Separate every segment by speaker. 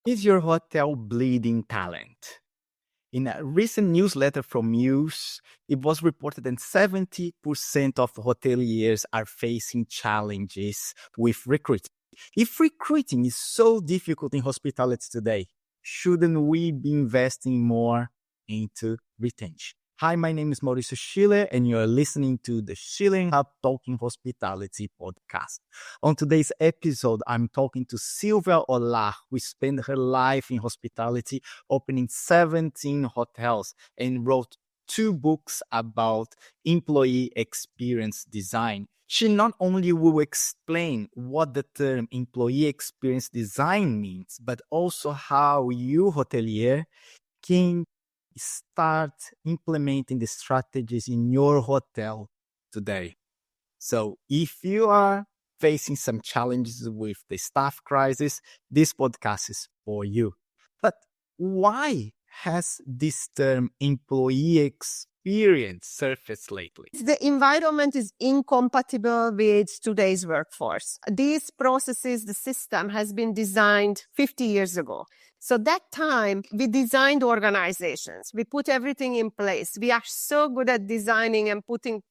Speaker 1: Is your hotel bleeding talent? In a recent newsletter from Muse, it was reported that 70% of hoteliers are facing challenges with recruiting. If recruiting is so difficult in hospitality today, shouldn't we be investing more into retention? Hi, my name is Mauricio Schiller, and you're listening to the Schiller Hub Talking Hospitality podcast. On today's episode, I'm talking to Szilvia Olah, who spent her life in hospitality, opening 17 hotels, and wrote 2 books about employee experience design. She not only will explain what the term employee experience design means, but also how you, hotelier, can start implementing the strategies in your hotel today. So if you are facing some challenges with the staff crisis, this podcast is for you. But why has this term employee experience surfaced lately?
Speaker 2: The environment is incompatible with today's workforce. These processes, the system has been designed 50 years ago. So that time we designed organizations. We put everything in place. We are so good at designing and putting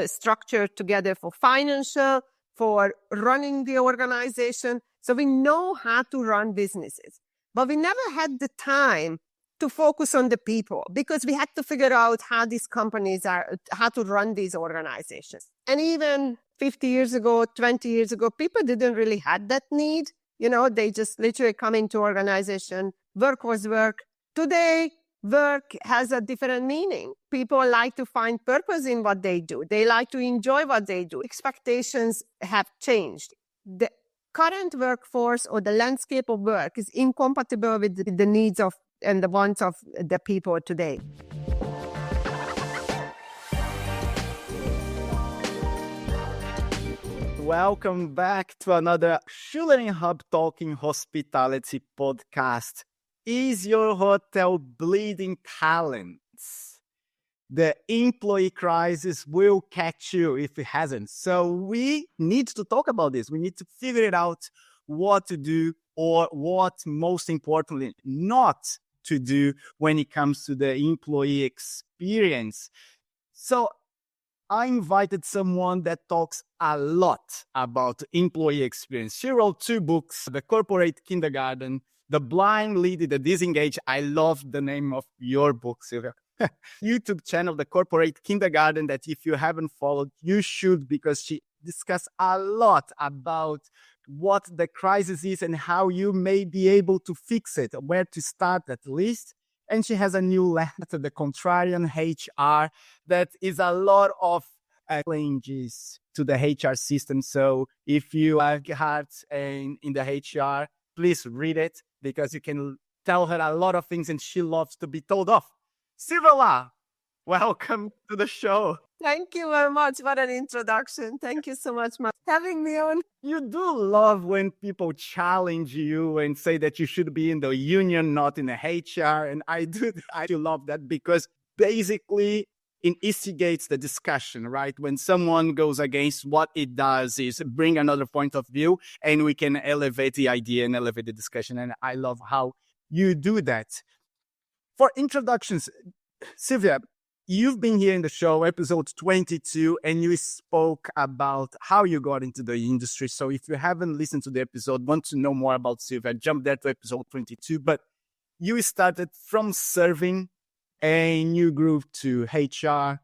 Speaker 2: structure together for financial, for running the organization. So we know how to run businesses, but we never had the time to focus on the people because we had to figure out how these companies how to run these organizations. And even 50 years ago, 20 years ago, people didn't really have that need. They just literally come into organization. Work was work. Today, work has a different meaning. People like to find purpose in what they do. They like to enjoy what they do. Expectations have changed. The current workforce or the landscape of work is incompatible with the needs of and the wants of the people today.
Speaker 1: Welcome back to another Schiller Hub Talking Hospitality podcast. Is your hotel bleeding talents? The employee crisis will catch you if it hasn't. So we need to talk about this. We need to figure it out what to do or what, most importantly, not to do when it comes to the employee experience. So I invited someone that talks a lot about employee experience. She wrote 2 books, The Corporate Kindergarten, The Blind Lead, The Disengaged. I love the name of your book, Szilvia. YouTube channel, The Corporate Kindergarten, that if you haven't followed, you should, because she discussed a lot about what the crisis is and how you may be able to fix it, where to start at least. And she has a new letter, The Contrarian HR, that is a lot of changes to the HR system. So if you are hard in the HR, please read it because you can tell her a lot of things and she loves to be told off. Szilvia, welcome to the show.
Speaker 2: Thank you very much. What an introduction. Thank you so much for having me on.
Speaker 1: You do love when people challenge you and say that you should be in the union, not in the HR. And I do love that because basically it instigates the discussion, right? When someone goes against what it does is bring another point of view and we can elevate the idea and elevate the discussion. And I love how you do that. For introductions, Szilvia, you've been here in the show, episode 22, and you spoke about how you got into the industry. So if you haven't listened to the episode, want to know more about Szilvia, jump there to episode 22. But you started from serving and you grew to HR,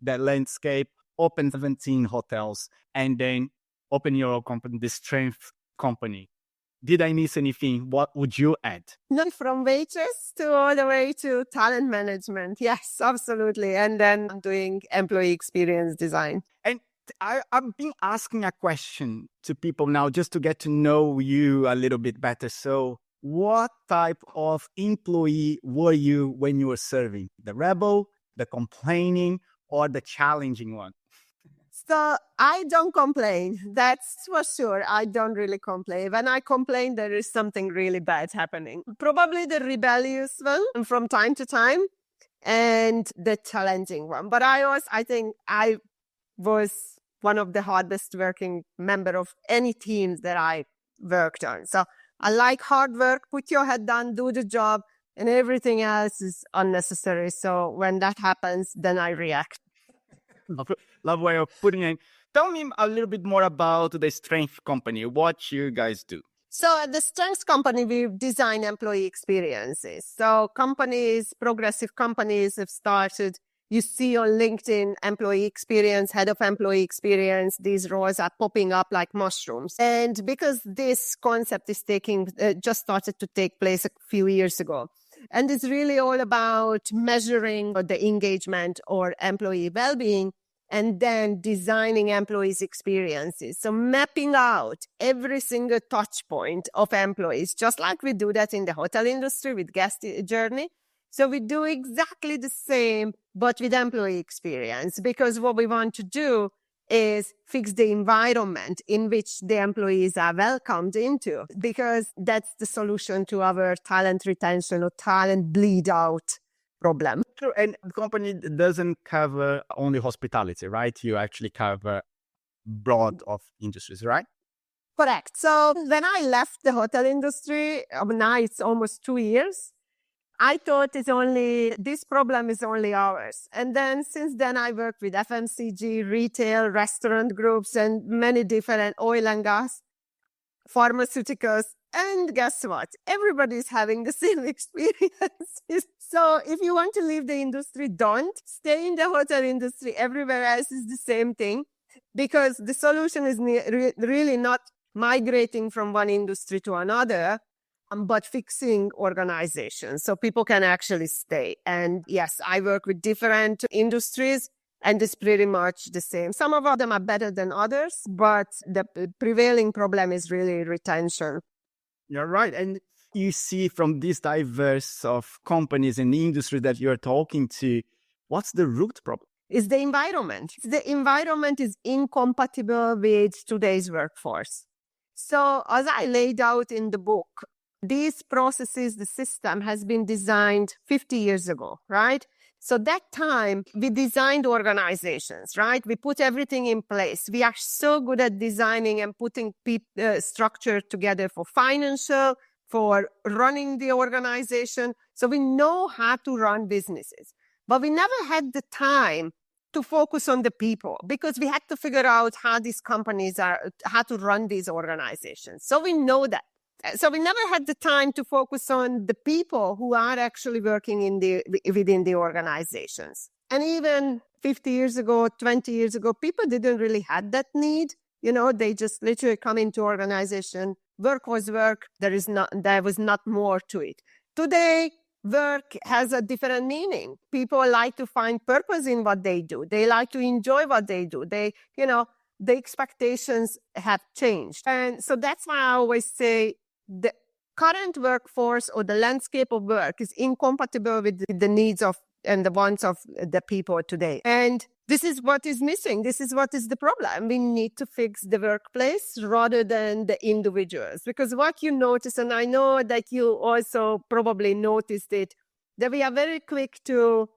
Speaker 1: that landscape, opened 17 hotels, and then open your own company, the Strength Company. Did I miss anything? What would you add?
Speaker 2: No, from waitress to all the way to talent management. Yes, absolutely. And then I'm doing employee experience design.
Speaker 1: And I've been asking a question to people now just to get to know you a little bit better. So what type of employee were you when you were serving? The rebel, the complaining, or the challenging one?
Speaker 2: So I don't complain. That's for sure. I don't really complain. When I complain, there is something really bad happening. Probably the rebellious one from time to time and the challenging one. But I think I was one of the hardest working member of any teams that I worked on. So I like hard work, put your head down, do the job, and everything else is unnecessary. So when that happens, then I react.
Speaker 1: Love way of putting it. Tell me a little bit more about the Strength Company, what you guys do.
Speaker 2: So at the Strengths Company, we design employee experiences. So companies, progressive companies have started. You see on LinkedIn, employee experience, head of employee experience, these roles are popping up like mushrooms. And because this concept is just started to take place a few years ago. And it's really all about measuring the engagement or employee well-being and then designing employees' experiences. So mapping out every single touch point of employees, just like we do that in the hotel industry with guest journey. So we do exactly the same, but with employee experience, because what we want to do is fix the environment in which the employees are welcomed into, because that's the solution to our talent retention or talent bleed out problem.
Speaker 1: True. And the company doesn't cover only hospitality, right? You actually cover broad of industries, right?
Speaker 2: Correct. So when I left the hotel industry, now it's almost 2 years, I thought this problem is only ours. And then since then, I worked with FMCG, retail, restaurant groups, and many different oil and gas, pharmaceuticals. And guess what? Everybody's having the same experiences. So if you want to leave the industry, don't stay in the hotel industry. Everywhere else is the same thing, because the solution is really not migrating from one industry to another, but fixing organizations so people can actually stay. And yes, I work with different industries and it's pretty much the same. Some of them are better than others, but the prevailing problem is really retention.
Speaker 1: You're right. And you see from this diverse of companies in the industry that you're talking to, what's the root problem?
Speaker 2: It's the environment. The environment is incompatible with today's workforce. So as I laid out in the book, these processes, the system has been designed 50 years ago, right? So that time we designed organizations, right? We put everything in place. We are so good at designing and putting structure together for financial, for running the organization. So we know how to run businesses, but we never had the time to focus on the people because we had to figure out how these companies how to run these organizations. So we know that. So we never had the time to focus on the people who are actually working within the organizations. And even 50 years ago, 20 years ago, people didn't really have that need. They just literally come into organization. Work was work. There was not more to it. Today, work has a different meaning. People like to find purpose in what they do. They like to enjoy what they do. The expectations have changed. And so that's why I always say the current workforce or the landscape of work is incompatible with the needs of and the wants of the people today. And this is what is missing. This is what is the problem. We need to fix the workplace rather than the individuals. Because what you notice, and I know that you also probably noticed it, that we are very quick to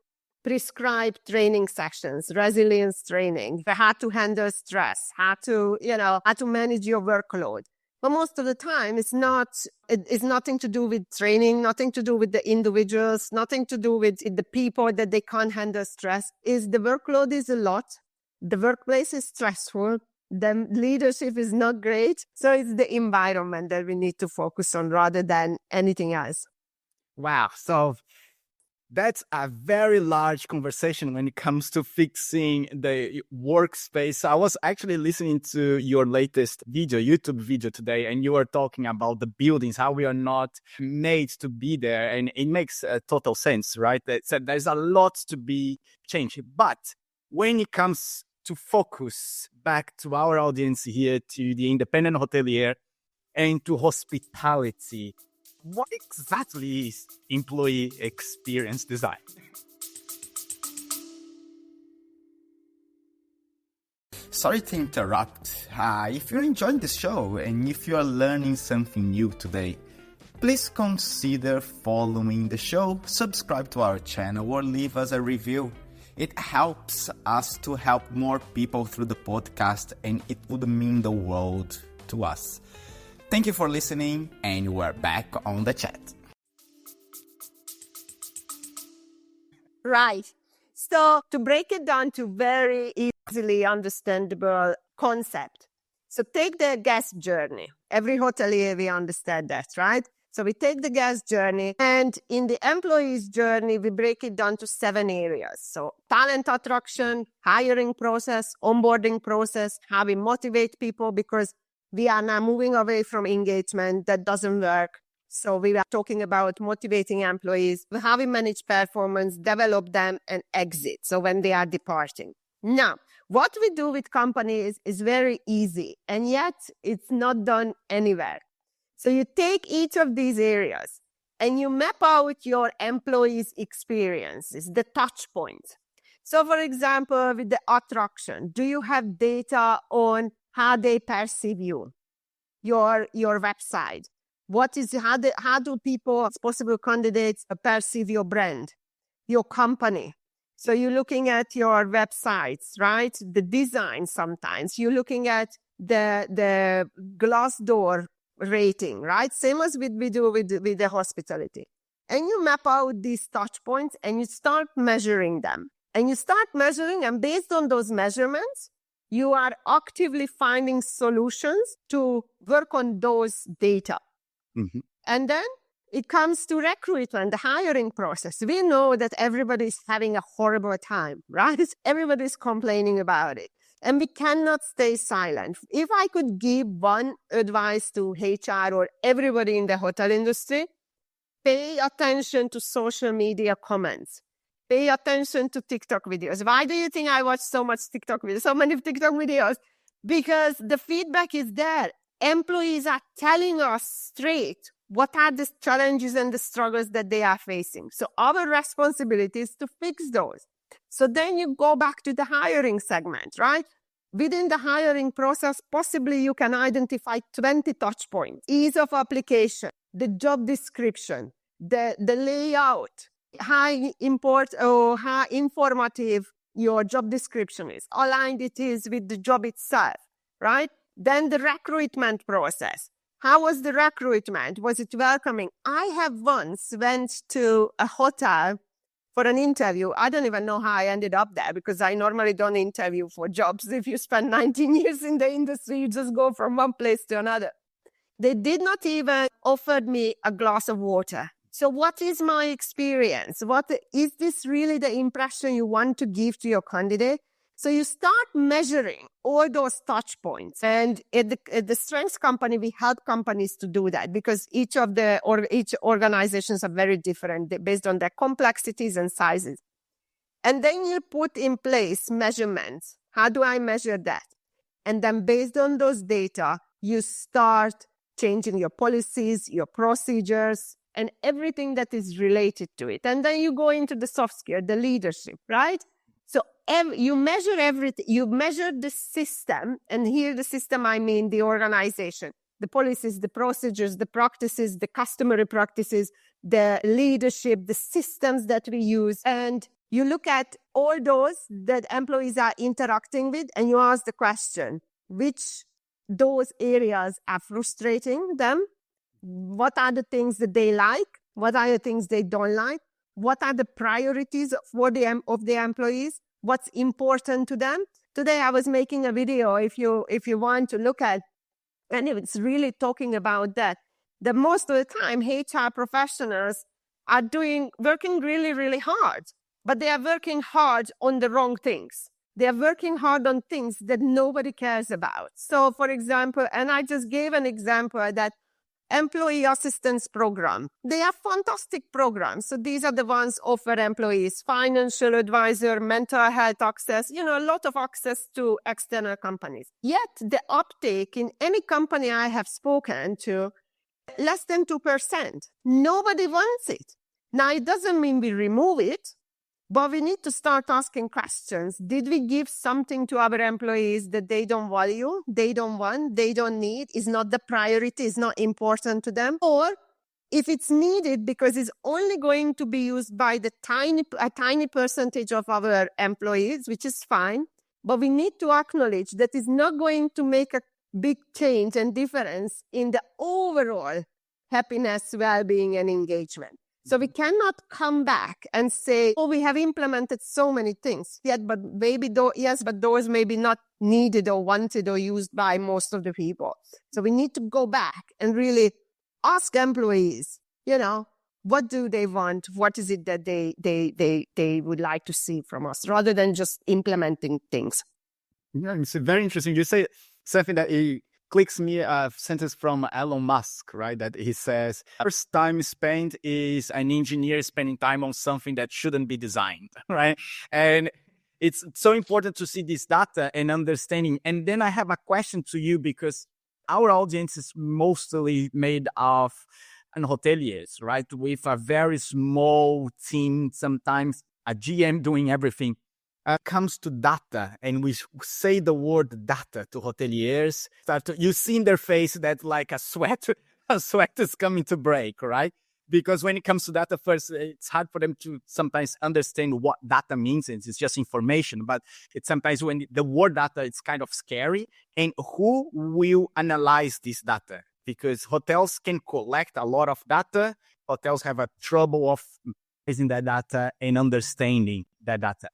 Speaker 2: prescribe training sessions, resilience training, how to handle stress, how to manage your workload. But most of the time, it's nothing to do with training, nothing to do with the individuals, nothing to do with the people that they can't handle stress. The workload is a lot. The workplace is stressful. The leadership is not great. So it's the environment that we need to focus on rather than anything else.
Speaker 1: Wow. So that's a very large conversation when it comes to fixing the workspace. I was actually listening to your latest YouTube video today, and you were talking about the buildings, how we are not made to be there. And it makes total sense, right? So there's a lot to be changed. But when it comes to focus back to our audience here, to the independent hotelier and to hospitality, what exactly is employee experience design? Sorry to interrupt. If you're enjoying the show and if you are learning something new today, please consider following the show, subscribe to our channel, or leave us a review. It helps us to help more people through the podcast, and it would mean the world to us. Thank you for listening, and we're back on the chat.
Speaker 2: Right. So to break it down to very easily understandable concept. So take the guest journey. Every hotelier, we understand that, right? So we take the guest journey, and in the employee's journey, we break it down to 7 areas. So talent attraction, hiring process, onboarding process, how we motivate people, because we are now moving away from engagement. That doesn't work. So we are talking about motivating employees, how we manage performance, develop them, and exit. So when they are departing. Now, what we do with companies is very easy, and yet it's not done anywhere. So you take each of these areas and you map out your employees' experiences, the touch points. So for example, with the attraction, do you have data on how they perceive you, your website? How do people, possible candidates, perceive your brand, your company? So you're looking at your websites, right? The design sometimes. You're looking at the Glassdoor rating, right? Same as we do with the hospitality. And you map out these touch points and you start measuring them. And based on those measurements, you are actively finding solutions to work on those data.
Speaker 1: Mm-hmm.
Speaker 2: And then it comes to recruitment, the hiring process. We know that everybody's having a horrible time, right? Everybody's complaining about it. And we cannot stay silent. If I could give one advice to HR or everybody in the hotel industry, pay attention to social media comments. Pay attention to TikTok videos. Why do you think I watch so many TikTok videos? Because the feedback is there. Employees are telling us straight what are the challenges and the struggles that they are facing. So our responsibility is to fix those. So then you go back to the hiring segment, right? Within the hiring process, possibly you can identify 20 touch points. Ease of application, the job description, the layout, how informative your job description is, aligned it is with the job itself, right? Then the recruitment process. How was the recruitment? Was it welcoming? I have once went to a hotel for an interview. I don't even know how I ended up there, because I normally don't interview for jobs. If you spend 19 years in the industry, you just go from one place to another. They did not even offer me a glass of water. So what is my experience? Is this really the impression you want to give to your candidate? So you start measuring all those touch points. And at the Strengths Company, we help companies to do that, because each organizations are very different based on their complexities and sizes. And then you put in place measurements. How do I measure that? And then based on those data, you start changing your policies, your procedures, and everything that is related to it. And then you go into the soft skill, the leadership, right? So you measure everything. You measure the system, and here the system, I mean the organization, the policies, the procedures, the practices, the customary practices, the leadership, the systems that we use. And you look at all those that employees are interacting with, and you ask the question, which those areas are frustrating them? What are the things that they like? What are the things they don't like? What are the priorities of the employees? What's important to them? Today I was making a video, if you want to look at, and it's really talking about that. That most of the time HR professionals are working really, really hard, but they are working hard on the wrong things. They are working hard on things that nobody cares about. So for example, and I just gave an example, that employee assistance program. They are fantastic programs. So these are the ones offer employees financial advisor, mental health access, a lot of access to external companies. Yet the uptake in any company I have spoken to, less than 2%. Nobody wants it. Now, it doesn't mean we remove it, but we need to start asking questions. Did we give something to our employees that they don't value, they don't want, they don't need, is not the priority, is not important to them? Or if it's needed because it's only going to be used by a tiny percentage of our employees, which is fine, but we need to acknowledge that it's not going to make a big change and difference in the overall happiness, well-being, and engagement. So we cannot come back and say, oh, we have implemented so many things. But those may be not needed or wanted or used by most of the people. So we need to go back and really ask employees, what do they want? What is it that they would like to see from us, rather than just implementing things?
Speaker 1: Yeah, it's very interesting. You say something that clicks me, a sentence from Elon Musk, right? That he says, first time spent is an engineer spending time on something that shouldn't be designed, right? And it's so important to see this data and understanding. And then I have a question to you, because our audience is mostly made of hoteliers, right? With a very small team, sometimes a GM doing everything. Comes to data, and we say the word data to hoteliers, you see in their face that like a sweat is coming to break, right? Because when it comes to data, first, it's hard for them to sometimes understand what data means. It's just information, but it's sometimes when the word data, it's kind of scary. And who will analyze this data? Because hotels can collect a lot of data. Hotels have a trouble of using that data and understanding that data.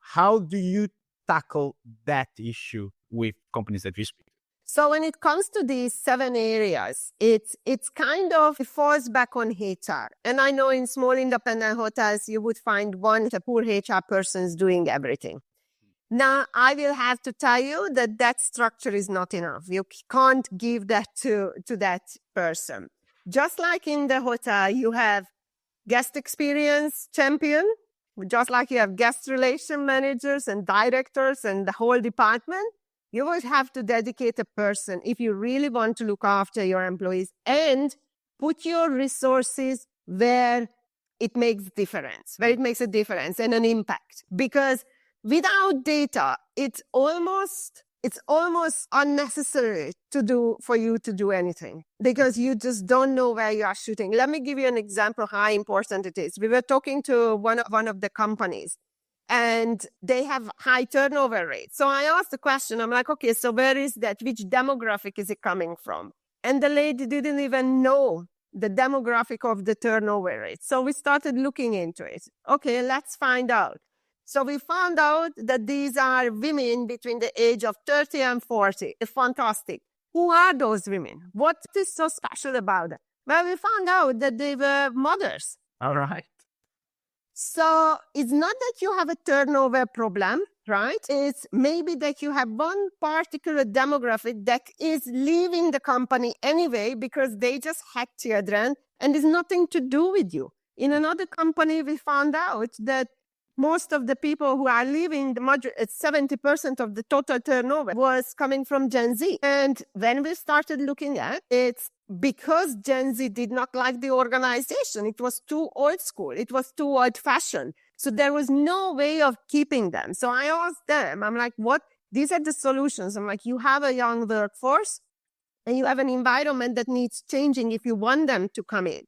Speaker 1: How do you tackle that issue with companies that you speak to?
Speaker 2: So when it comes to these 7 areas, it falls back on HR. And I know in small independent hotels, you would find the poor HR person is doing everything. Now, I will have to tell you that structure is not enough. You can't give that to that person. Just like in the hotel, you have guest experience champion, just like you have guest relation managers and directors and the whole department. You would have to dedicate a person if you really want to look after your employees and put your resources where it makes a difference and an impact. Because without data, it's almost unnecessary for you to do anything, because you just don't know where you are shooting. Let me give you an example how important it is. We were talking to one of the companies, and they have high turnover rates. So I asked the question, I'm like, okay, so where is that? Which demographic is it coming from? And the lady didn't even know the demographic of the turnover rate. So we started looking into it. Okay, let's find out. So we found out that these are women between the age of 30 and 40. It's fantastic. Who are those women? What is so special about them? Well, we found out that they were mothers.
Speaker 1: All right.
Speaker 2: So it's not that you have a turnover problem, right? It's maybe that you have one particular demographic that is leaving the company anyway because they just had children and it's nothing to do with you. In another company, we found out that most of the people who are leaving, 70% of the total turnover was coming from Gen Z. And when we started looking at it, because Gen Z did not like the organization, it was too old school, it was too old fashioned. So there was no way of keeping them. So I asked them, I'm like, what? These are the solutions. I'm like, you have a young workforce and you have an environment that needs changing if you want them to come in.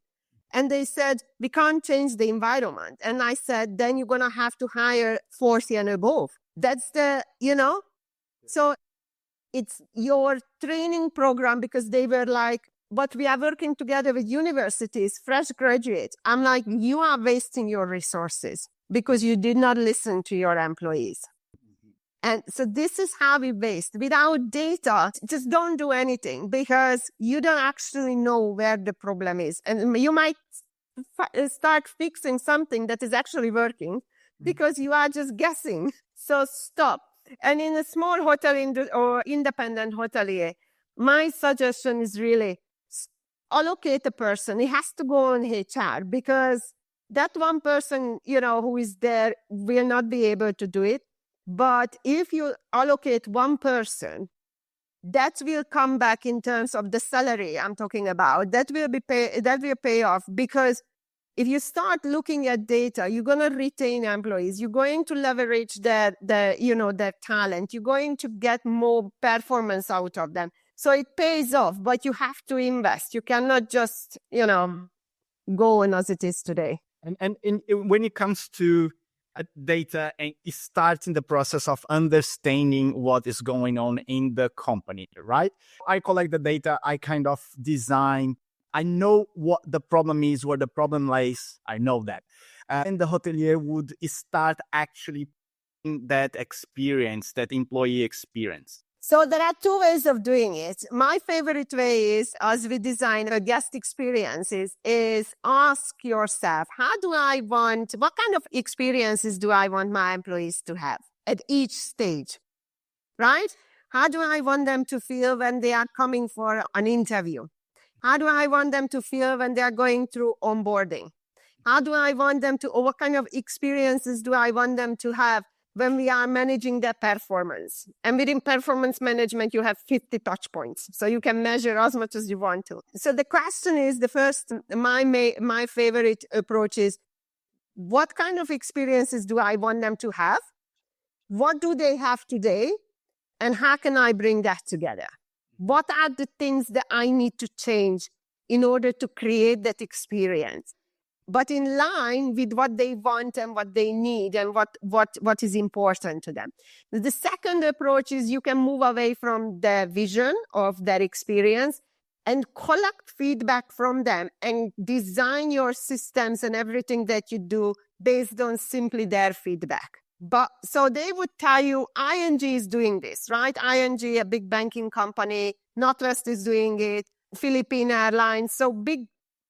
Speaker 2: And they said, we can't change the environment. And I said, then you're going to have to hire 40 and above. That's So it's your training program, because they were like, but we are working together with universities, fresh graduates. I'm like, you are wasting your resources because you did not listen to your employees. And so this is how we waste. Without data, just don't do anything, because you don't actually know where the problem is. And you might start fixing something that is actually working because you are just guessing. So stop. And in a small hotel or independent hotelier, my suggestion is really allocate a person. It has to go on HR, because that one person, who is there will not be able to do it. But if you allocate one person, that will come back in terms of the salary I'm talking about. That will pay off, because if you start looking at data, you're going to retain employees. You're going to leverage their talent. You're going to get more performance out of them. So it pays off, but you have to invest. You cannot just, go on as it is today.
Speaker 1: And when it comes to data and starting the process of understanding what is going on in the company, right? I collect the data, I kind of design, I know what the problem is, where the problem lies, I know that. And the hotelier would start actually that experience, that employee experience.
Speaker 2: So there are two ways of doing it. My favorite way is, as we design a guest experiences, is ask yourself, what kind of experiences do I want my employees to have at each stage, right? How do I want them to feel when they are coming for an interview? How do I want them to feel when they are going through onboarding? How do I want them to, or what kind of experiences do I want them to have when we are managing their performance? And within performance management, you have 50 touch points. So you can measure as much as you want to. So the question is, my favorite approach is, what kind of experiences do I want them to have? What do they have today? And how can I bring that together? What are the things that I need to change in order to create that experience, but in line with what they want and what they need and what is important to them? The second approach is you can move away from the vision of their experience and collect feedback from them and design your systems and everything that you do based on simply their feedback. But so they would tell you, ING is doing this, right? ING, a big banking company, Northwest is doing it, Philippine Airlines. So big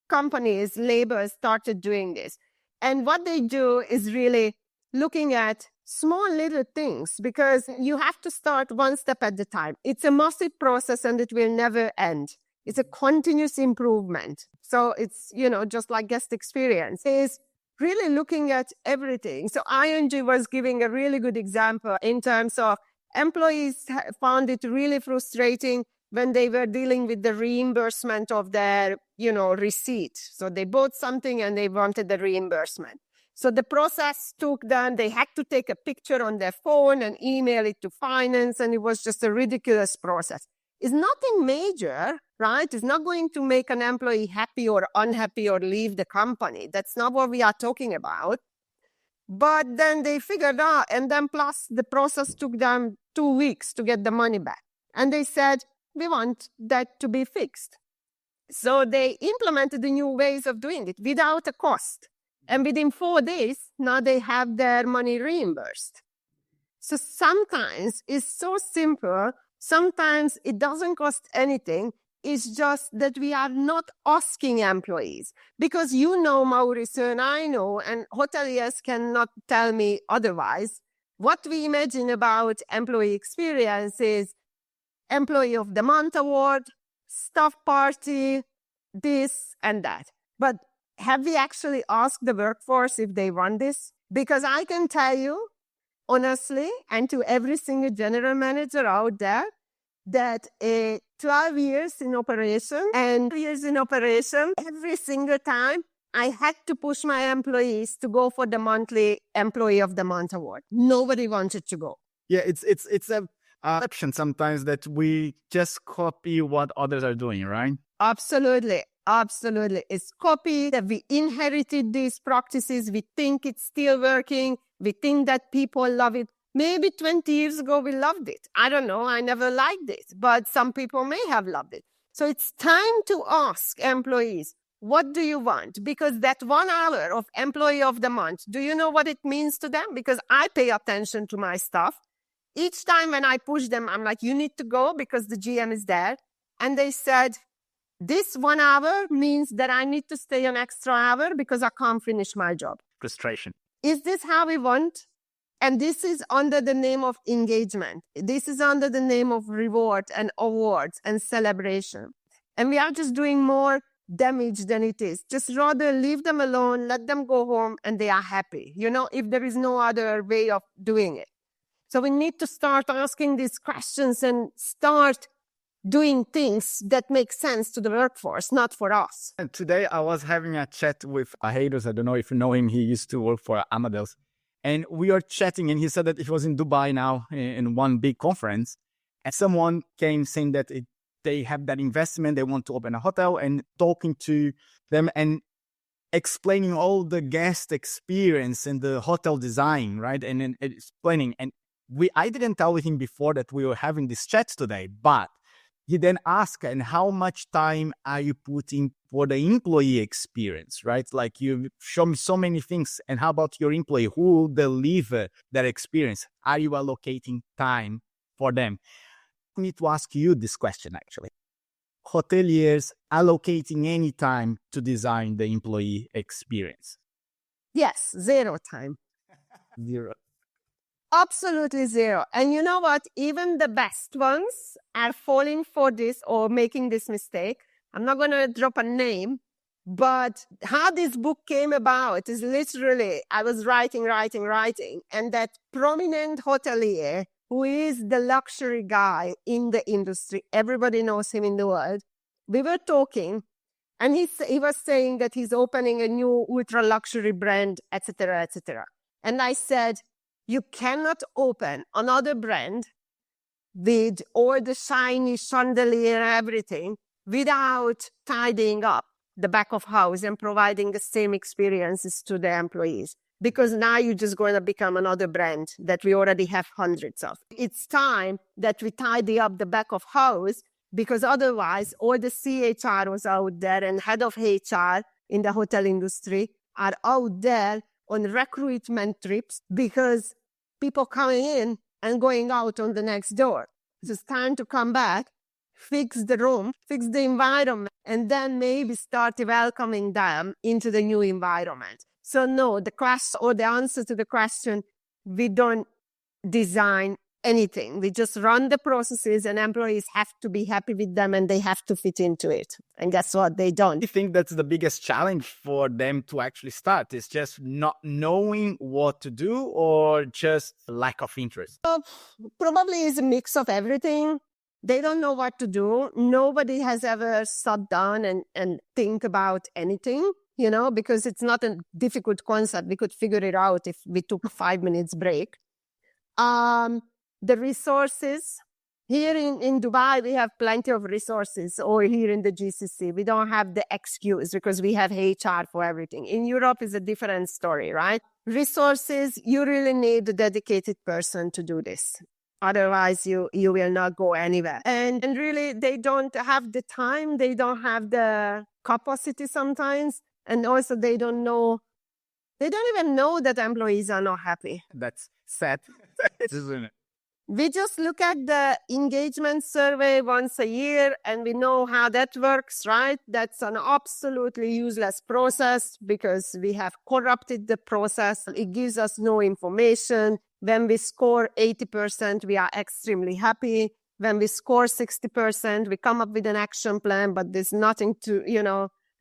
Speaker 2: companies, labor started doing this. And what they do is really looking at small little things, because you have to start one step at a time. It's a massive process and it will never end. It's a continuous improvement. So it's, just like guest experience is really looking at everything. So ING was giving a really good example in terms of employees found it really frustrating when they were dealing with the reimbursement of their, receipt. So they bought something and they wanted the reimbursement. So the process took them, they had to take a picture on their phone and email it to finance, and it was just a ridiculous process. It's nothing major, right? It's not going to make an employee happy or unhappy or leave the company. That's not what we are talking about. But then they figured out, and then plus the process took them 2 weeks to get the money back. And they said, we want that to be fixed. So they implemented the new ways of doing it without a cost. And within 4 days, now they have their money reimbursed. So sometimes it's so simple. Sometimes it doesn't cost anything. It's just that we are not asking employees. Because Mauricio, and I know, and hoteliers cannot tell me otherwise, what we imagine about employee experience is Employee of the Month award, staff party, this and that. But have we actually asked the workforce if they want this? Because I can tell you, honestly, and to every single general manager out there, that 12 years in operation, every single time, I had to push my employees to go for the monthly Employee of the Month award. Nobody wanted to go.
Speaker 1: Yeah, it's a option sometimes that we just copy what others are doing, right?
Speaker 2: Absolutely. It's copy that we inherited these practices. We think it's still working. We think that people love it. Maybe 20 years ago, we loved it. I don't know. I never liked it, but some people may have loved it. So it's time to ask employees, what do you want? Because that 1 hour of Employee of the Month, do you know what it means to them? Because I pay attention to my staff. Each time when I push them, I'm like, you need to go because the GM is there. And they said, this 1 hour means that I need to stay an extra hour because I can't finish my job.
Speaker 1: Frustration.
Speaker 2: Is this how we want? And this is under the name of engagement. This is under the name of reward and awards and celebration. And we are just doing more damage than it is. Just rather leave them alone, let them go home, and they are happy, if there is no other way of doing it. So we need to start asking these questions and start doing things that make sense to the workforce, not for us.
Speaker 1: And today I was having a chat with Haydos. I don't know if you know him. He used to work for Amadeus. And we are chatting, and he said that he was in Dubai now in one big conference. And someone came saying that they have that investment. They want to open a hotel, and talking to them. And explaining all the guest experience and the hotel design, right? And then explaining. And I didn't tell him before that we were having this chat today, but he then asked, and how much time are you putting for the employee experience, right? Like, you show me so many things. And how about your employee who will deliver that experience? Are you allocating time for them? I need to ask you this question, actually. Hoteliers allocating any time to design the employee experience?
Speaker 2: Yes, zero time.
Speaker 1: Zero.
Speaker 2: Absolutely zero. And you know what? Even the best ones are falling for this or making this mistake. I'm not going to drop a name, but how this book came about is literally, I was writing, and that prominent hotelier who is the luxury guy in the industry, everybody knows him in the world. We were talking, and he was saying that he's opening a new ultra luxury brand, etc., etc. And I said, you cannot open another brand with all the shiny chandelier and everything without tidying up the back of house and providing the same experiences to the employees. Because now you're just going to become another brand that we already have hundreds of. It's time that we tidy up the back of house, because otherwise all the CHROs out there and head of HR in the hotel industry are out there on recruitment trips because people coming in and going out on the next door. It's time to come back, fix the room, fix the environment, and then maybe start welcoming them into the new environment. So no, the answer to the question, we don't design anything. We just run the processes, and employees have to be happy with them and they have to fit into it. And guess what? They don't.
Speaker 1: I think that's the biggest challenge for them to actually start. Is just not knowing what to do, or just lack of interest?
Speaker 2: Probably is a mix of everything. They don't know what to do. Nobody has ever sat down and think about anything, because it's not a difficult concept. We could figure it out if we took a 5 minutes break. The resources. Here in Dubai, we have plenty of resources, or here in the GCC. We don't have the excuse because we have HR for everything. In Europe, is a different story, right? Resources, you really need a dedicated person to do this. Otherwise, you will not go anywhere. And really, they don't have the time. They don't have the capacity sometimes. And also, they don't even know that employees are not happy.
Speaker 1: That's sad, isn't it?
Speaker 2: We just look at the engagement survey once a year and we know how that works, right? That's an absolutely useless process because we have corrupted the process. It gives us no information. When we score 80%, we are extremely happy. When we score 60%, we come up with an action plan, but there's nothing to,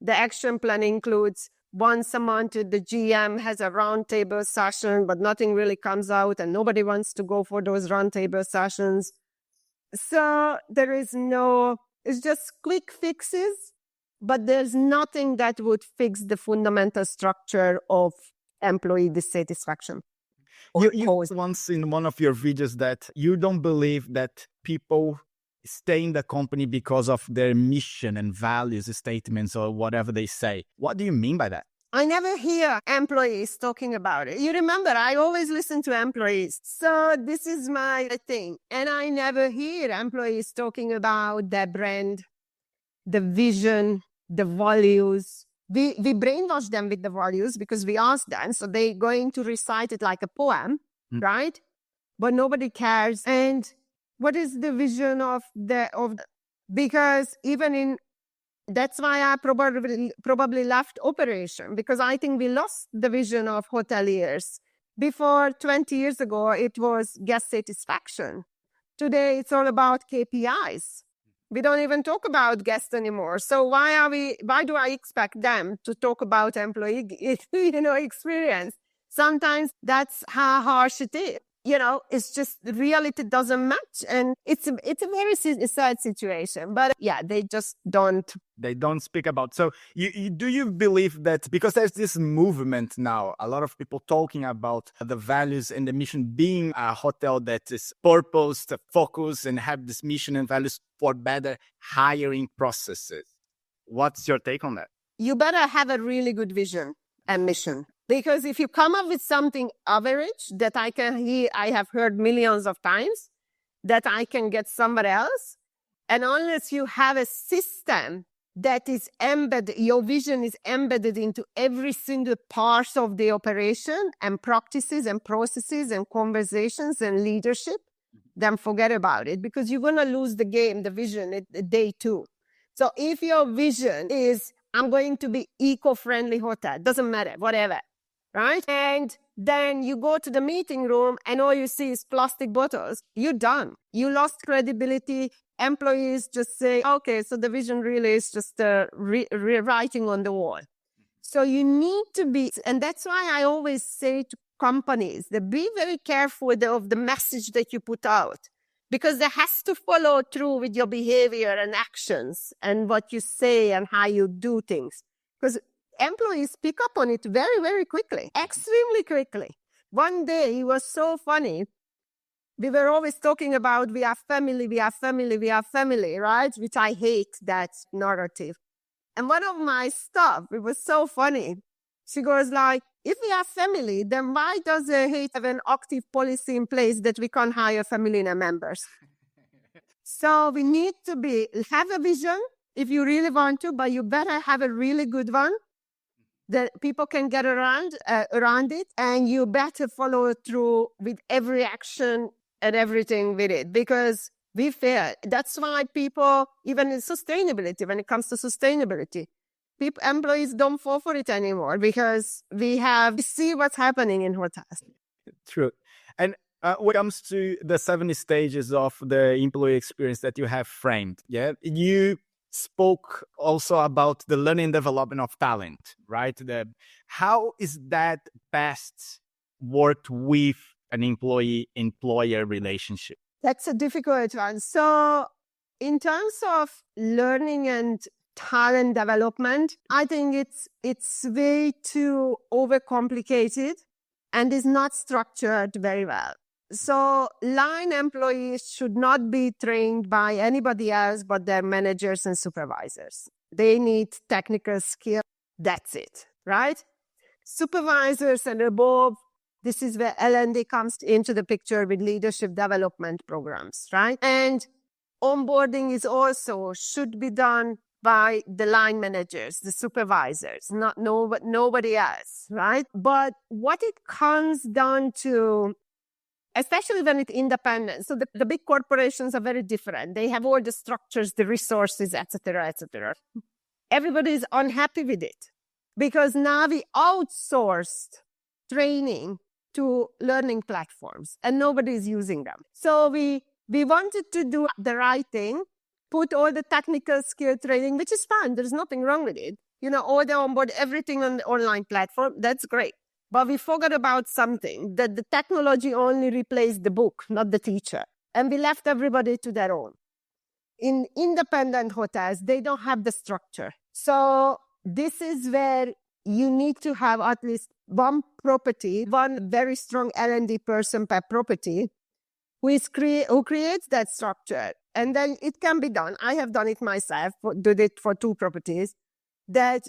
Speaker 2: the action plan includes once a month, the GM has a roundtable session, but nothing really comes out and nobody wants to go for those roundtable sessions. So it's just quick fixes, but there's nothing that would fix the fundamental structure of employee dissatisfaction.
Speaker 1: You once in one of your videos that you don't believe that people stay in the company because of their mission and values statements or whatever they say. What do you mean by that?
Speaker 2: I never hear employees talking about it. You remember, I always listen to employees. So this is my thing. And I never hear employees talking about their brand, the vision, the values. We brainwash them with the values because we ask them. So they're going to recite it like a poem, right? But nobody cares. And what is the vision because even that's why I probably left operation, because I think we lost the vision of hoteliers. Before 20 years ago, it was guest satisfaction. Today, it's all about KPIs. We don't even talk about guests anymore. So why do I expect them to talk about employee, experience? Sometimes that's how harsh it is. It's just reality doesn't match. And it's a very sad situation. But yeah, they just don't.
Speaker 1: They don't speak about. So do you believe that because there's this movement now, a lot of people talking about the values and the mission, being a hotel that is purposed, focused, and have this mission and values for better hiring processes. What's your take on that?
Speaker 2: you better have a really good vision and mission. Because if you come up with something average that I have heard millions of times, that I can get somewhere else, and unless you have a system that is embedded, your vision is embedded into every single part of the operation and practices and processes and conversations and leadership, then forget about it, because you're going to lose the game, the vision at day 2. So if your vision is, I'm going to be eco-friendly hotel, doesn't matter, whatever, right? And then you go to the meeting room and all you see is plastic bottles, you're done. You lost credibility. Employees just say, okay, so the vision really is just writing on the wall. So you need to be, and that's why I always say to companies that be very careful of the message that you put out, because that has to follow through with your behavior and actions and what you say and how you do things. Because employees pick up on it very, very quickly, extremely quickly. One day, it was so funny. We were always talking about we are family, we are family, we are family, right? Which I hate that narrative. And one of my staff, it was so funny. She goes like, if we are family, then why does the have an active policy in place that we can't hire family members? So we need to have a vision if you really want to, but you better have a really good one that people can get around it, and you better follow through with every action and everything with it, because we fail. That's why people, even in sustainability, when it comes to sustainability, employees don't fall for it anymore, because we see what's happening in hotels.
Speaker 1: True. And when it comes to the 70 stages of the employee experience that you have framed, you spoke also about the learning and development of talent, right? How is that best worked with an employee-employer relationship?
Speaker 2: That's a difficult one. So in terms of learning and talent development, I think it's way too overcomplicated and is not structured very well. So line employees should not be trained by anybody else but their managers and supervisors. They need technical skill. That's it, right? Supervisors and above, this is where L&D comes into the picture with leadership development programs, right? And onboarding is also should be done by the line managers, the supervisors, nobody else, right? But what it comes down to, especially when it's independent, so the big corporations are very different. They have all the structures, the resources, etc., etc. Everybody is unhappy with it because now we outsourced training to learning platforms and nobody is using them. So we wanted to do the right thing, put all the technical skill training, which is fine. There's nothing wrong with it. All the onboard, everything on the online platform. That's great. But we forgot about something, that the technology only replaced the book, not the teacher. And we left everybody to their own. In independent hotels, they don't have the structure. So this is where you need to have at least one property, one very strong L&D person per property, who creates that structure. And then it can be done. I have done it myself, did it for 2 properties, that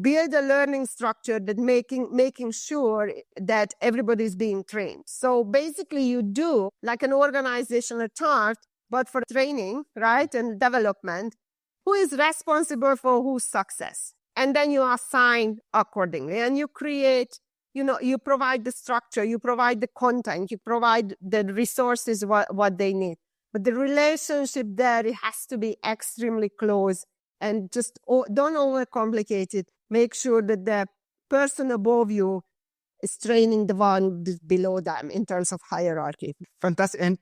Speaker 2: build a learning structure that making sure that everybody is being trained. So basically you do like an organizational chart, but for training, right, and development, who is responsible for whose success. And then you assign accordingly. And you create, you provide the structure, you provide the content, you provide the resources, what they need. But the relationship there, it has to be extremely close, and just don't overcomplicate it. Make sure that the person above you is training the one below them in terms of hierarchy.
Speaker 1: Fantastic. And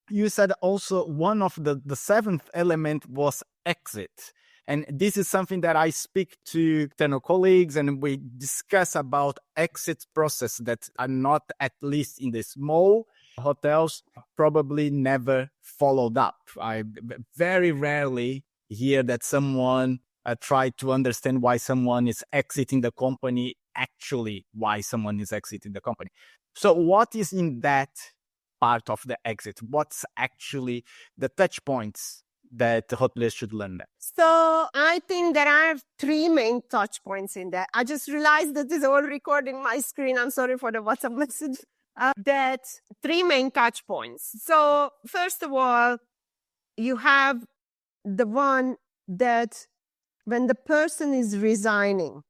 Speaker 1: you said also one of the 7th element was exit. And this is something that I speak to external colleagues, and we discuss about exit process that are not, at least in the small hotels, probably never followed up. I very rarely hear that someone try to understand why someone is exiting the company, actually why someone is exiting the company. So what is in that part of the exit? What's actually the touch points that hoteliers should learn that?
Speaker 2: So I think there are 3 main touch points in there. I just realized that this is all recording my screen. I'm sorry for the WhatsApp message. That 3 main touch points. So first of all, you have the one that when the person is resigning,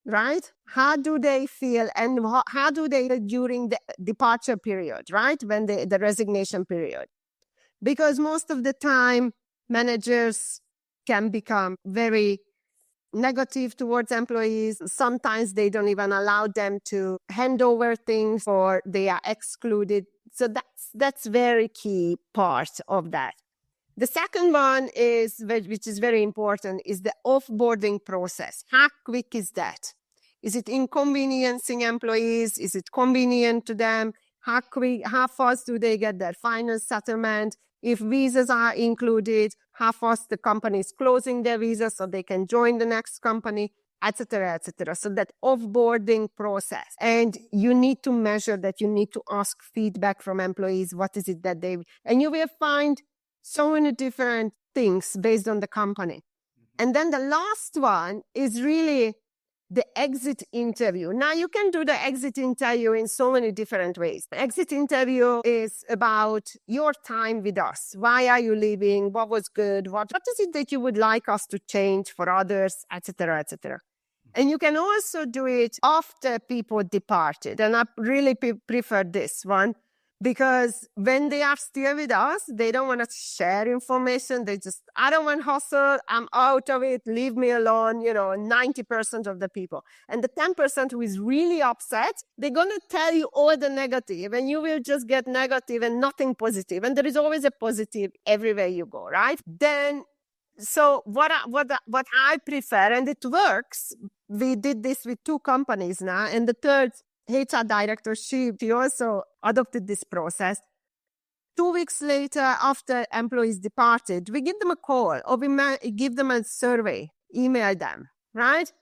Speaker 2: right? How do they feel and how do they during the departure period, right? When the resignation period. Because most of the time, managers can become very negative towards employees. Sometimes they don't even allow them to hand over things or they are excluded. So that's very key part of that. The second one is, which is very important, is the offboarding process. How quick is that? Is it inconveniencing employees? Is it convenient to them? How quick, how fast do they get their final settlement? If visas are included, how fast the company is closing their visas so they can join the next company, etc., etc. So that offboarding process. And you need to measure that. You need to ask feedback from employees. What is it that they... And you will find so many different things based on the company. And then the last one is really the exit interview. Now, you can do the exit interview in so many different ways. The exit interview is about your time with us. Why are you leaving? What was good? What is it that you would like us to change for others, etc., etc. And you can also do it after people departed. And I really prefer this one because when they are still with us, they don't want to share information. They just, I don't want hustle. I'm out of it. Leave me alone. 90% of the people. And the 10% who is really upset, they're going to tell you all the negative and you will just get negative and nothing positive. And there is always a positive everywhere you go, right? Then, so what I prefer, and it works, we did this with 2 companies now, and the third HR director, she also adopted this process. 2 weeks later, after employees departed, we give them a call or we give them a survey, email them, right?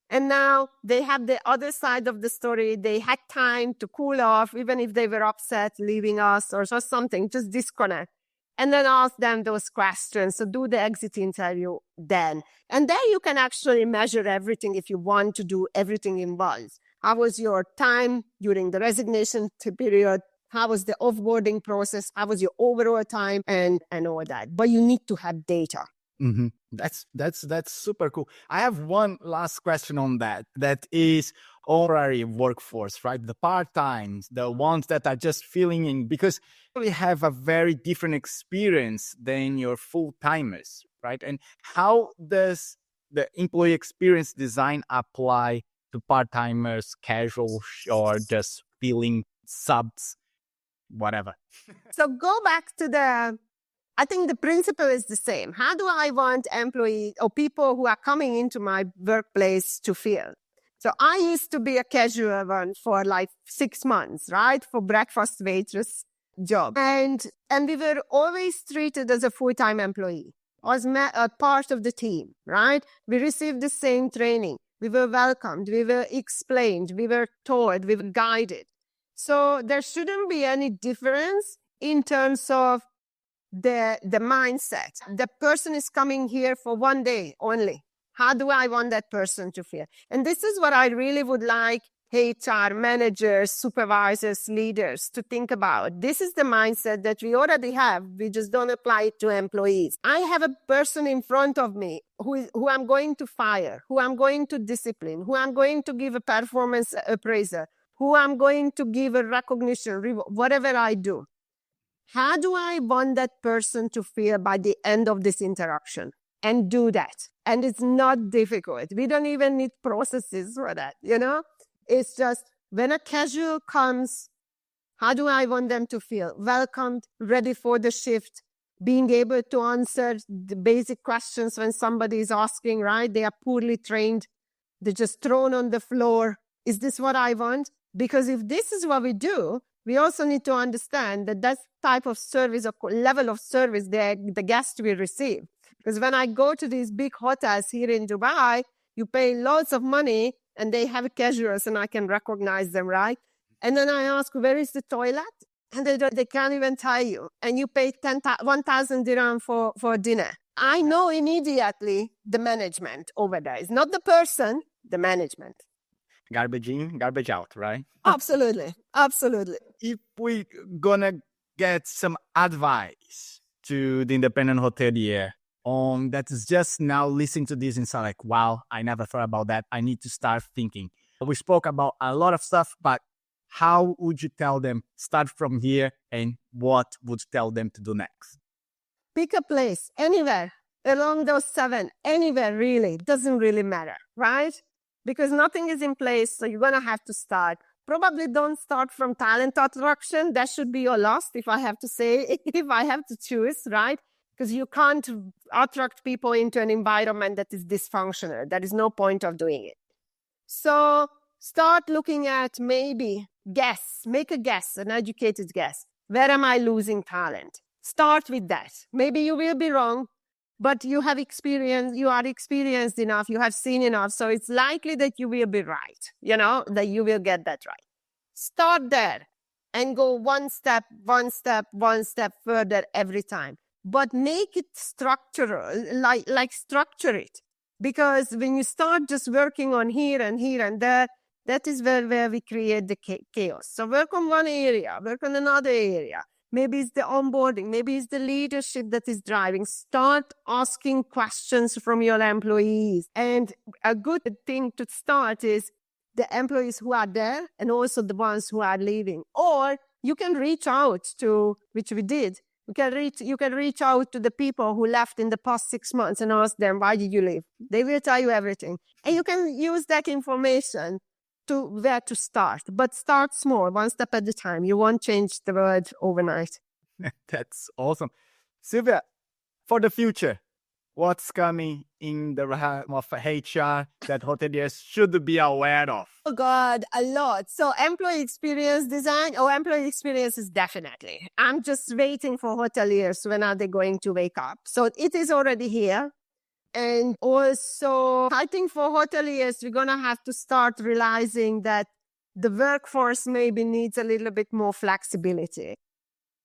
Speaker 2: And now they have the other side of the story. They had time to cool off, even if they were upset leaving us or just something, just disconnect. And then ask them those questions. So do the exit interview then. And there you can actually measure everything if you want to do everything in once. How was your time during the resignation period? How was the offboarding process? How was your overall time and all that? But you need to have data.
Speaker 1: Mm-hmm. That's super cool. I have one last question on that. That is honorary workforce, right? The part-times, the ones that are just filling in, because we have a very different experience than your full-timers, right? And how does the employee experience design apply to part-timers, casual, or just filling subs, whatever?
Speaker 2: So go back to I think the principle is the same. How do I want employees or people who are coming into my workplace to feel? So I used to be a casual one for like 6 months, right? For breakfast waitress job. And we were always treated as a full-time employee, as a part of the team, right? We received the same training. We were welcomed. We were explained. We were told. We were guided. So there shouldn't be any difference in terms of the mindset. The person is coming here for 1 day only. How do I want that person to feel? And this is what I really would like HR managers, supervisors, leaders to think about. This is the mindset that we already have. We just don't apply it to employees. I have a person in front of me who I'm going to fire, who I'm going to discipline, who I'm going to give a performance appraiser, who I'm going to give a recognition, whatever I do. How do I want that person to feel by the end of this interaction? And do that. And it's not difficult. We don't even need processes for that, It's just when a casual comes, how do I want them to feel? Welcomed, ready for the shift, being able to answer the basic questions when somebody is asking, right? They are poorly trained. They're just thrown on the floor. Is this what I want? Because if this is what we do, we also need to understand that type of service or level of service the guest will receive. Because when I go to these big hotels here in Dubai, you pay lots of money and they have casuals and I can recognize them, right? And then I ask, where is the toilet? and they can't even tell you. And you pay 1,000 dirham for dinner. I know immediately the management over there. It's not the person, the management.
Speaker 1: Garbage in, garbage out, right?
Speaker 2: Absolutely. Absolutely.
Speaker 1: If we gonna get some advice to the independent hotelier on that is just now listening to this and sound like, wow, I never thought about that. I need to start thinking. We spoke about a lot of stuff, but how would you tell them start from here and what would you tell them to do next?
Speaker 2: Pick a place, anywhere, along those 7, anywhere really, doesn't really matter, right? Because nothing is in place, so you're going to have to start. Probably don't start from talent attraction. That should be your loss, if I have to say, if I have to choose, right? Because you can't attract people into an environment that is dysfunctional. There is no point of doing it. So start looking at maybe make a guess, an educated guess. Where am I losing talent? Start with that. Maybe you will be wrong, but you have experience, you are experienced enough, you have seen enough. So it's likely that you will be right, that you will get that right. Start there and go one step further every time. But make it structural, like structure it. Because when you start just working on here and there, that is where we create the chaos. So work on one area, work on another area. Maybe it's the onboarding. Maybe it's the leadership that is driving. Start asking questions from your employees. And a good thing to start is the employees who are there and also the ones who are leaving. Or you can reach out to, which we did, you can reach out to the people who left in the past 6 months and ask them, why did you leave? They will tell you everything. And you can use that information to where to start, but start small, one step at a time. You won't change the world overnight.
Speaker 1: That's awesome. Szilvia, for the future, what's coming in the realm of HR that hoteliers should be aware of?
Speaker 2: Oh God, a lot. So employee experience design, employee experience is definitely. I'm just waiting for hoteliers. When are they going to wake up? So it is already here. And also, I think for hoteliers, we're going to have to start realizing that the workforce maybe needs a little bit more flexibility.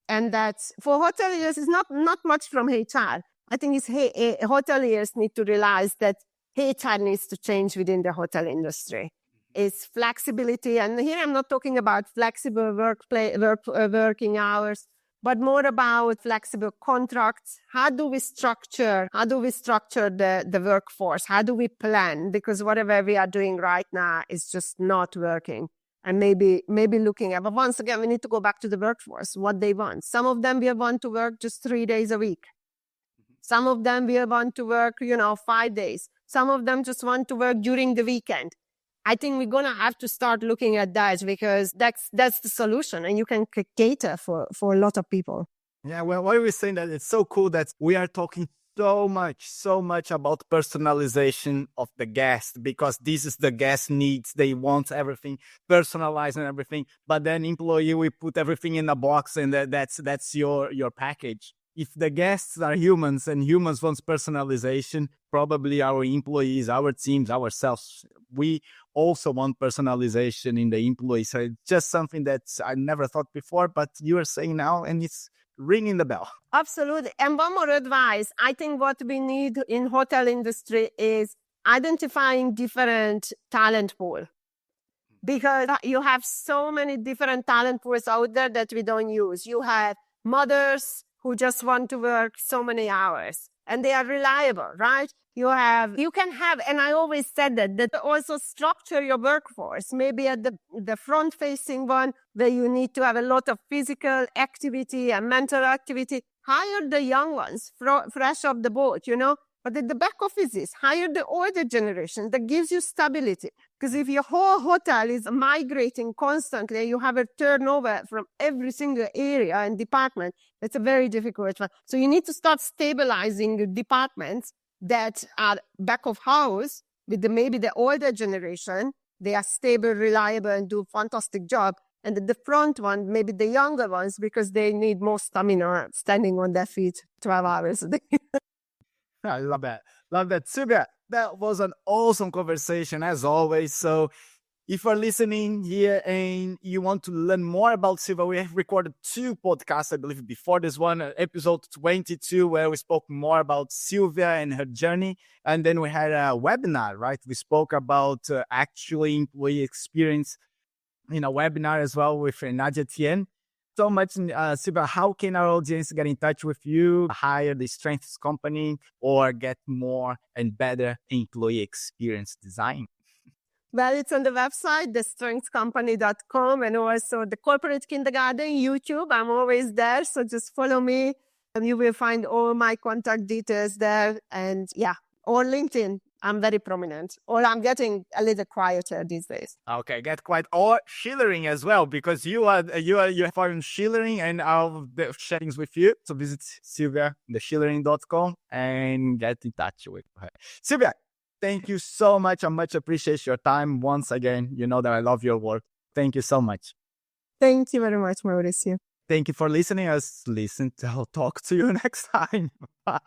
Speaker 2: And that for hoteliers, it's not much from HR. I think hoteliers need to realize that HR needs to change within the hotel industry. It's flexibility. And here I'm not talking about flexible working hours, but more about flexible contracts. How do we structure the workforce? How do we plan? Because whatever we are doing right now is just not working. And maybe looking at, but once again, we need to go back to the workforce, what they want. Some of them will want to work just 3 days a week. Some of them will want to work, 5 days. Some of them just want to work during the weekend. I think we're going to have to start looking at that because that's the solution, and you can cater for a lot of people.
Speaker 1: Yeah, well, why are we saying that? It's so cool that we are talking so much about personalization of the guest, because this is the guest needs. They want everything personalized and everything, but then employee, we put everything in a box and that's your package. If the guests are humans and humans want personalization, probably our employees, our teams, ourselves, we also want personalization in the employees. So it's just something that I never thought before, but you are saying now, and it's ringing the bell.
Speaker 2: Absolutely. And one more advice. I think what we need in hotel industry is identifying different talent pool. Because you have so many different talent pools out there that we don't use. You have mothers who just want to work so many hours and they are reliable, right? You can have, and I always said that also structure your workforce, maybe at the front facing one where you need to have a lot of physical activity and mental activity. Hire the young ones, fresh off the boat, But at the back offices, hire the older generation that gives you stability. Because if your whole hotel is migrating constantly, you have a turnover from every single area and department, it's a very difficult one. So you need to start stabilizing the departments that are back of house with maybe the older generation. They are stable, reliable, and do a fantastic job. And at the front one, maybe the younger ones, because they need more stamina standing on their feet 12 hours a day.
Speaker 1: I love that. Love that. Szilvia, that was an awesome conversation as always. So If you're listening here and you want to learn more about Szilvia, we have recorded 2 podcasts, I believe, before this one, episode 22, where we spoke more about Szilvia and her journey. And then we had a webinar, right? We spoke about actually employee experience in a webinar as well with Nadia Tien. So much, Szilvia, how can our audience get in touch with you, hire the Strengths Company, or get more and better employee experience design?
Speaker 2: Well, it's on the website, thestrengthscompany.com, and also the Corporate Kindergarten YouTube. I'm always there, so just follow me and you will find all my contact details there. And yeah, or LinkedIn. I'm very prominent, or I'm getting a little quieter these days.
Speaker 1: Okay, get quiet. Or Schillering as well, because you have foreign Schillering, and I'll share things with you. So visit Szilvia, theschillering.com, and get in touch with her. Szilvia, thank you so much. I much appreciate your time. Once again, you know that I love your work. Thank you so much.
Speaker 2: Thank you very much, Mauricio.
Speaker 1: Thank you for listening. I'll talk to you next time. Bye.